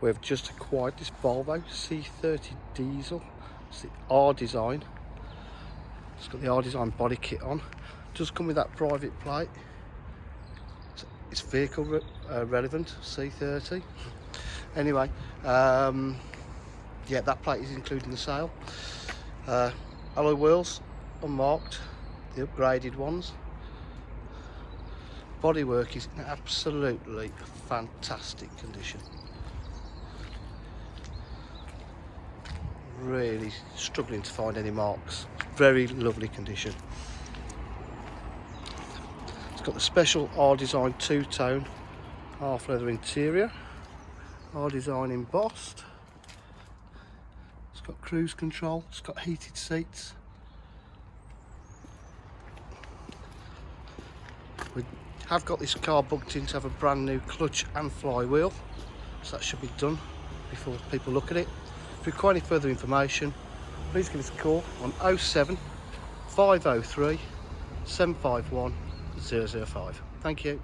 We've just acquired this Volvo C30 diesel. It's the R design. It's got the R design body kit on. Does come with that private plate. It's vehicle relevant, C30. Anyway, yeah, that plate is included in the sale. Alloy wheels, unmarked, the upgraded ones. Bodywork is in absolutely fantastic condition. Really struggling to find any marks. Very lovely condition. It's got the special R design two-tone half leather interior. R design embossed. It's got cruise control. It's got heated seats. We have got this car booked in to have a brand new clutch and flywheel, so that should be done before people look at it. If you require any further information, please give us a call on 07 503 751 005. Thank you.